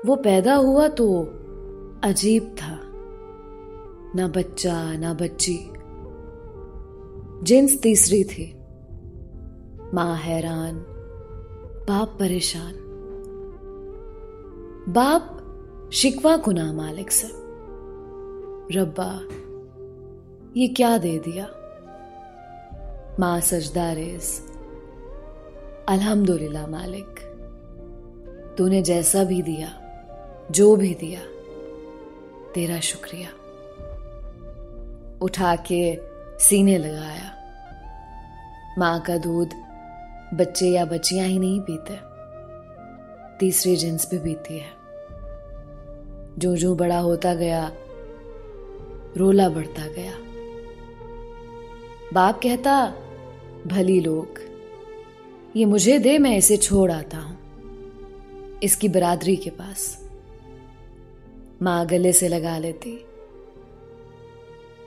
वो पैदा हुआ तो अजीब था, ना बच्चा ना बच्ची। जिन्स तीसरी थी। मां हैरान, बाप परेशान। बाप शिकवा कुना मालिक से, रब्बा ये क्या दे दिया। मां सजदा रेज, अल्हम्दुलिल्लाह मालिक, तूने जैसा भी दिया, जो भी दिया, तेरा शुक्रिया। उठा के सीने लगाया। मां का दूध बच्चे या बच्चियां ही नहीं पीते, तीसरी जिन्स भी पीती है। जो जो बड़ा होता गया, रोला बढ़ता गया। बाप कहता, भली लोग, ये मुझे दे, मैं इसे छोड़ आता हूं इसकी बरादरी के पास। मां गले से लगा लेती,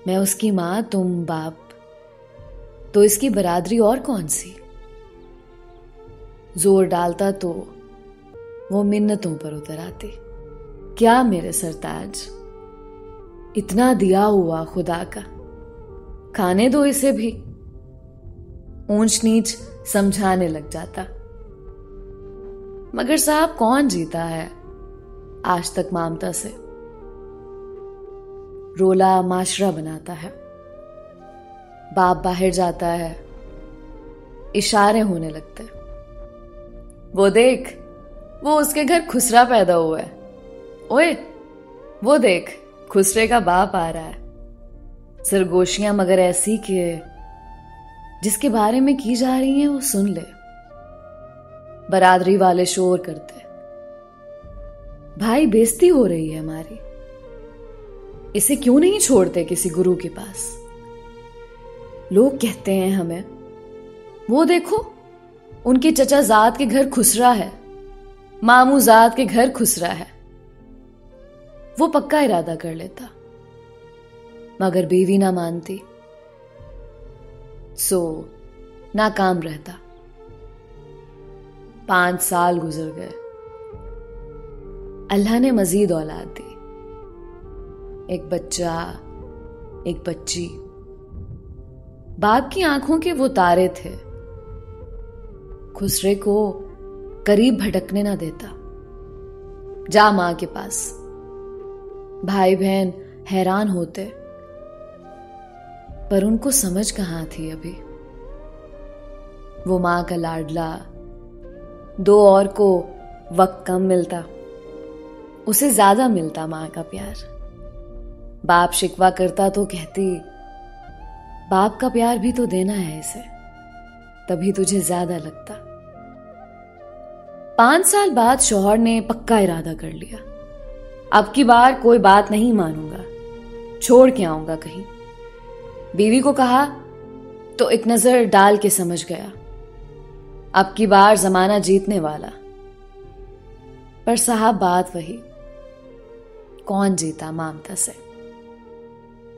मैं उसकी मां, तुम बाप, तो इसकी बरादरी और कौन सी। जोर डालता तो वो मिन्नतों पर उतर आती। क्या मेरे सरताज, इतना दिया हुआ खुदा का, खाने दो इसे भी। ऊंच नीच समझाने लग जाता। मगर साहब कौन जीता है आज तक ममता से। रोला माशरा बनाता है। बाप बाहर जाता है, इशारे होने लगते। वो देख, वो उसके घर खुसरा पैदा हुआ है। ओए वो देख, खुसरे का बाप आ रहा है। सरगोशियां मगर ऐसी कि जिसके बारे में की जा रही हैं वो सुन ले। बरादरी वाले शोर करते, भाई बेइज्जती हो रही है हमारी, इसे क्यों नहीं छोड़ते किसी गुरु के पास। लोग कहते हैं हमें, वो देखो उनके चचा जात के घर खुसरा है, मामू जात के घर खुसरा है। वो पक्का इरादा कर लेता, मगर बीवी ना मानती, सो नाकाम रहता। 5 साल गुजर गए। अल्लाह ने मजीद औलाद दी, एक बच्चा, एक बच्ची। बाप की आंखों के वो तारे थे, खुसरे को करीब भटकने ना देता। जा मां के पास। भाई बहन हैरान होते, पर उनको समझ कहां थी अभी। वो मां का लाडला, दो और को वक्त कम मिलता, उसे ज्यादा मिलता मां का प्यार। बाप शिकवा करता तो कहती, बाप का प्यार भी तो देना है इसे, तभी तुझे ज्यादा लगता। 5 साल बाद शौहर ने पक्का इरादा कर लिया, अब की बार कोई बात नहीं मानूंगा, छोड़ के आऊंगा कहीं। बीवी को कहा तो एक नजर डाल के समझ गया, अब की बार जमाना जीतने वाला। पर साहब बात वही, कौन जीता ममता से।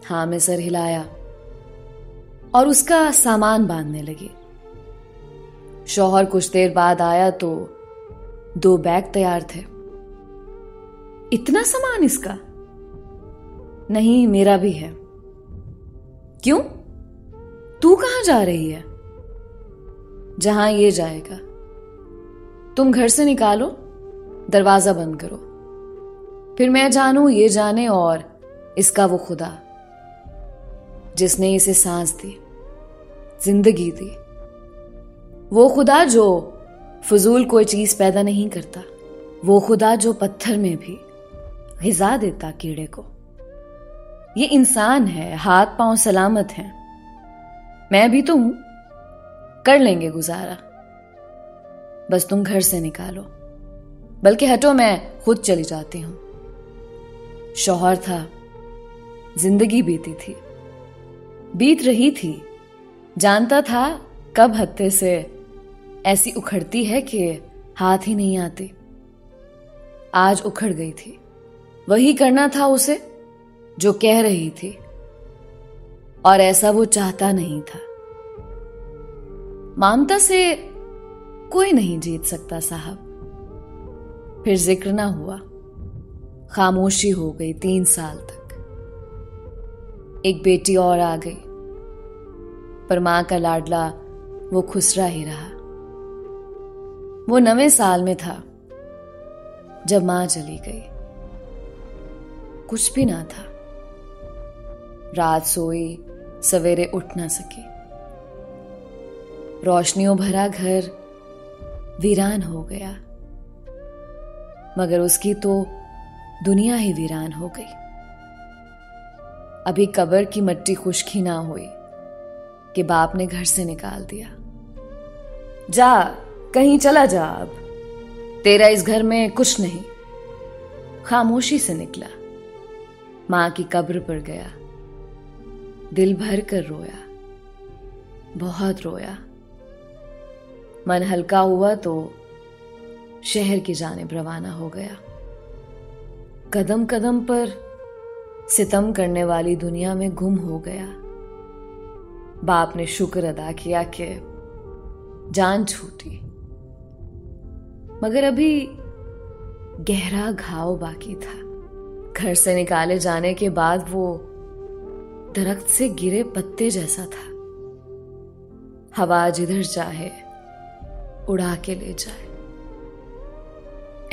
हां में सर हिलाया और उसका सामान बांधने लगी। शौहर कुछ देर बाद आया तो 2 बैग तैयार थे। इतना सामान इसका? नहीं, मेरा भी है। क्यों? तू कहां जा रही है? जहां ये जाएगा। तुम घर से निकालो, दरवाजा बंद करो, फिर मैं जानूं, ये जाने, और इसका वो खुदा जिसने इसे सांस दी, जिंदगी दी। वो खुदा जो फजूल कोई चीज पैदा नहीं करता, वो खुदा जो पत्थर में भी ग़िज़ा देता कीड़े को। ये इंसान है, हाथ पांव सलामत हैं, मैं भी तो हूं, कर लेंगे गुजारा। बस तुम घर से निकालो, बल्कि हटो, मैं खुद चली जाती हूं। शौहर था, जिंदगी बीती थी, बीत रही थी, जानता था कब हत्थे से ऐसी उखड़ती है कि हाथ ही नहीं आती। आज उखड़ गई थी, वही करना था उसे जो कह रही थी, और ऐसा वो चाहता नहीं था। ममता से कोई नहीं जीत सकता साहब। फिर जिक्र ना हुआ। खामोशी हो गई 3 साल तक। एक बेटी और आ गई, पर मां का लाडला वो खुसरा ही रहा। वो 9वें साल में था जब मां चली गई। कुछ भी ना था। रात सोई, सवेरे उठ ना सकी। रोशनियों भरा घर वीरान हो गया, मगर उसकी तो दुनिया ही वीरान हो गई। अभी कब्र की मिट्टी खुश्क ही ना हुई कि बाप ने घर से निकाल दिया। जा, कहीं चला जा, अब तेरा इस घर में कुछ नहीं। खामोशी से निकला, मां की कब्र पर गया, दिल भर कर रोया, बहुत रोया। मन हल्का हुआ तो शहर की जानिब रवाना हो गया। कदम कदम पर सितम करने वाली दुनिया में गुम हो गया। बाप ने शुक्र अदा किया कि जान छूटी, मगर अभी गहरा घाव बाकी था। घर से निकाले जाने के बाद वो दरख्त से गिरे पत्ते जैसा था। हवा जिधर चाहे उड़ा के ले जाए।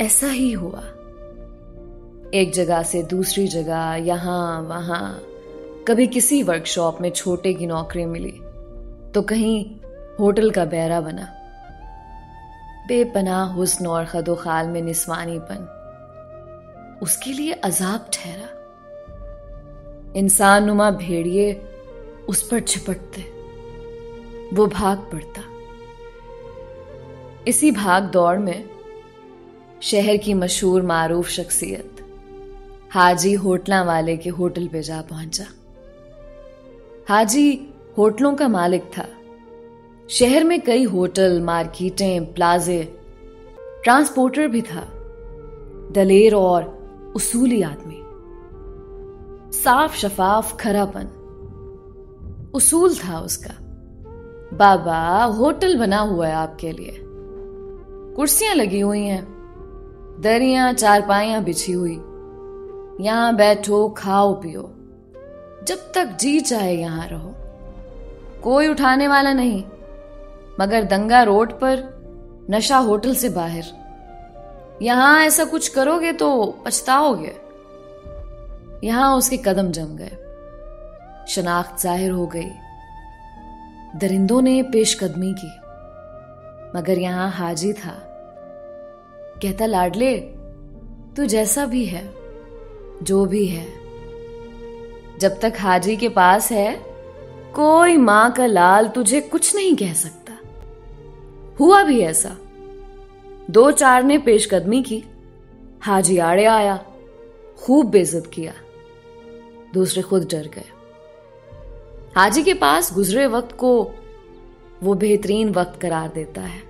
ऐसा ही हुआ। एक जगह से दूसरी जगह, यहां वहां, कभी किसी वर्कशॉप में छोटे की नौकरी मिली तो कहीं होटल का बैरा बना। बेपनाह हुस्न और खदोखाल में निस्वानीपन उसके लिए अजाब ठहरा। इंसान नुमा भेड़िए उस पर छिपटते, वो भाग पड़ता। इसी भाग दौड़ में शहर की मशहूर मारूफ शख्सियत हाजी होटला वाले के होटल पे जा पहुंचा। हाजी होटलों का मालिक था। शहर में कई होटल, मार्केटें, प्लाजे। ट्रांसपोर्टर भी था। दलेर और उसूली आदमी। साफ शफाफ खरापन उसूल था उसका। बाबा, होटल बना हुआ है आपके लिए। कुर्सियां लगी हुई हैं, दरियां चारपाइयां बिछी हुई। यहां बैठो, खाओ पियो, जब तक जी चाहे यहां रहो। कोई उठाने वाला नहीं, मगर दंगा रोड पर, नशा होटल से बाहर। यहां ऐसा कुछ करोगे तो पछताओगे। यहां उसके कदम जम गए, शनाख्त जाहिर हो गई। दरिंदों ने पेशकदमी की, मगर यहां हाजी था। कहता, लाडले, तू जैसा भी है, जो भी है, जब तक हाजी के पास है, कोई मां का लाल तुझे कुछ नहीं कह सकता। हुआ भी ऐसा। 2-4 ने पेशकदमी की, हाजी आड़े आया, खूब बेइज्जत किया। दूसरे खुद डर गए। हाजी के पास गुजरे वक्त को वो बेहतरीन वक्त करार देता है।